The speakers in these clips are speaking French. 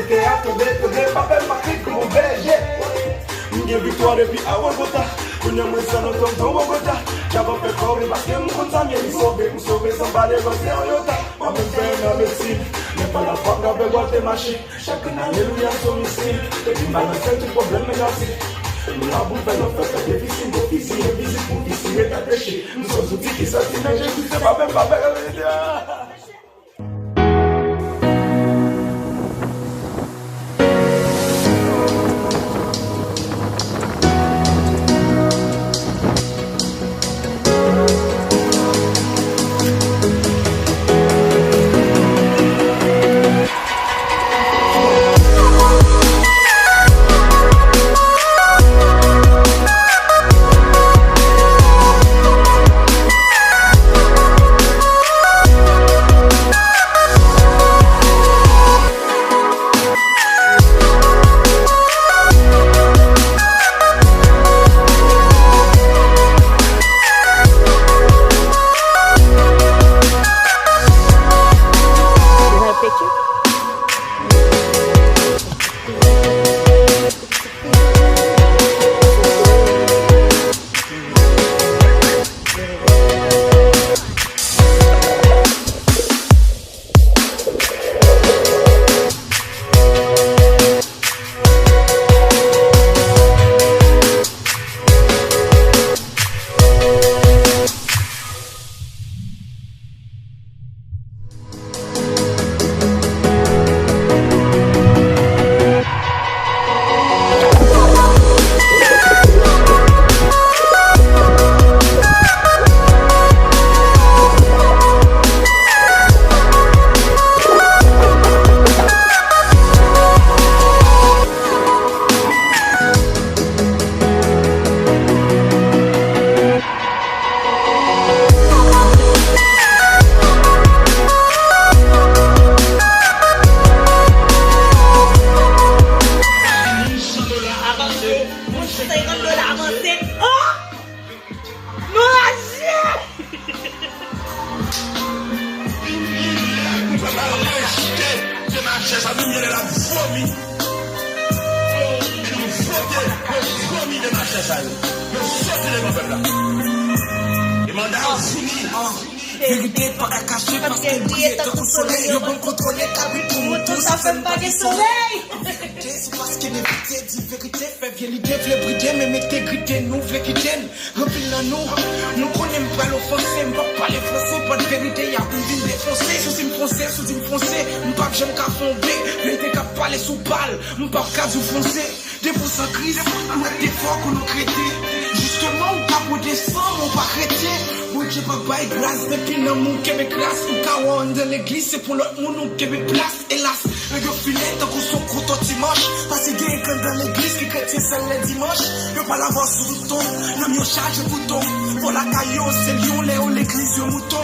que attendez, papa Patrick comme mon berger. M'gè victoire depuis à Bogota. Pour nous ça nous tombe dans Bogota. J'avais fait corps parce que mon contagion me sauver sans baler dans Toyota. Moi même faire la médecine, mais pas la femme d'avoir boîte machine. Chaque alléluia son missile. Et puis malgré tout problème négatif. Nous l'avons fait nos fêtes difficiles, difficiles, difficiles pour difficiles et t'attacher. Nous sommes outils qui s'attirent, Jésus c'est pas même pas belle. Vérité pas à cacher parce qu'elle brille dans le soleil. Le bon contrôler ta vie pour nous tous, ça fait pas de soleil. C'est parce qu'elle est vérité, dit vérité, fait bien l'idée, fait brider, mais mettez grité, nous, fait quitter, remplis la nous connaissons pas l'offenser, on va pas les français, pas de vérité, y'a une ville défoncée, sous une foncée, on pas que j'aime qu'à fonder, vérité qu'à parler sous balle, on pas qu'à vous foncer, des pouces en crise, on a des fois qu'on nous crée, justement, on pas pour descendre, on pas chrétien. Oui, j'ai pas bail glace depuis le monde qui me classe. Ou quand de l'église, c'est pour l'autre monde qui me place. Hélas, le gars filet, tant qu'on son couteau dimanche. Parce qu'il y a quelqu'un dans l'église qui chrétien seul le dimanche. Je pas l'avoir sous le ton, le mieux charge le bouton. Pour la caillou, c'est lion, léo, l'église, le mouton.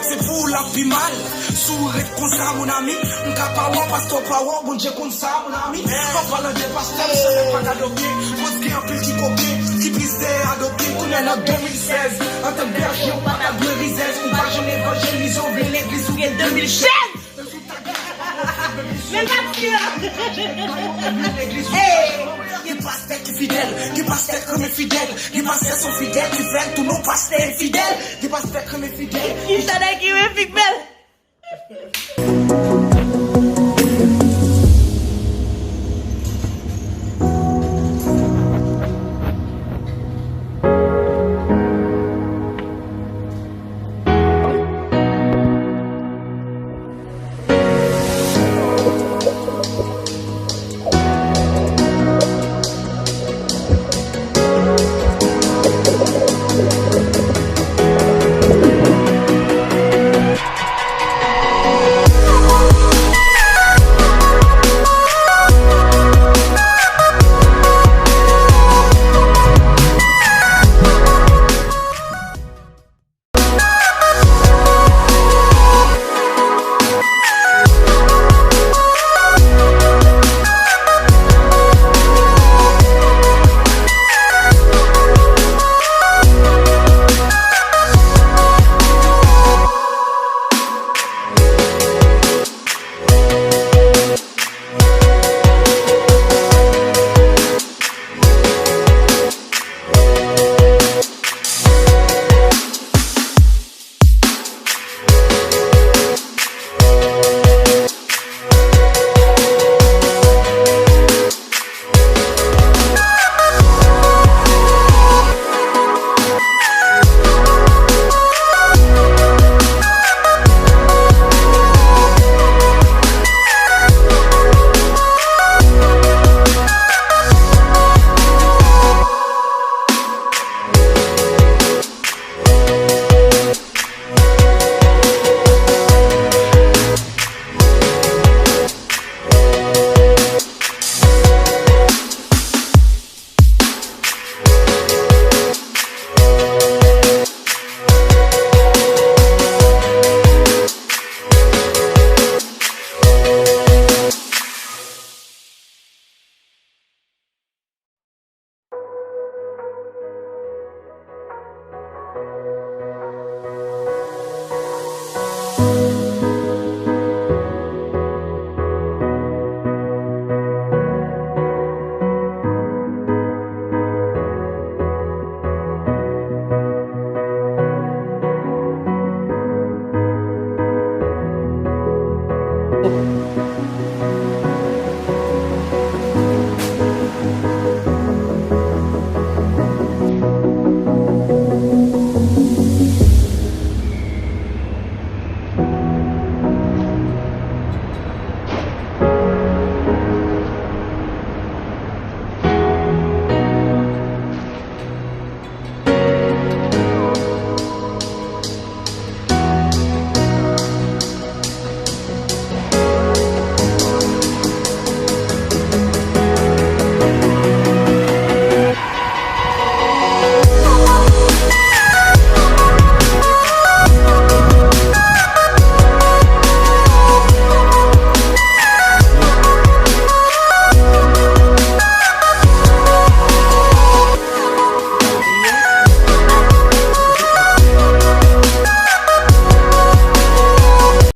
C'est pour la plus mal. Sourire comme ça, mon ami. On n'a pas un pasteur, pas un bon Dieu comme ça, mon ami. On parle des pasteurs, ça n'est pas d'adopter. Parce qu'il y a un petit coquet qui brise des adoptés. On est en 2016. En tant que berger, on va t'abler risèze. On va jamais évangéliser, on vient l'église où il y a 2016. Mais les pasteurs qui fidèles, les pasteurs comme fidèles, les pasteurs sont fidèles, qui veulent tous nos pasteurs fidèles, les pasteurs comme fidèles. Qui s'en est qui est fidèle?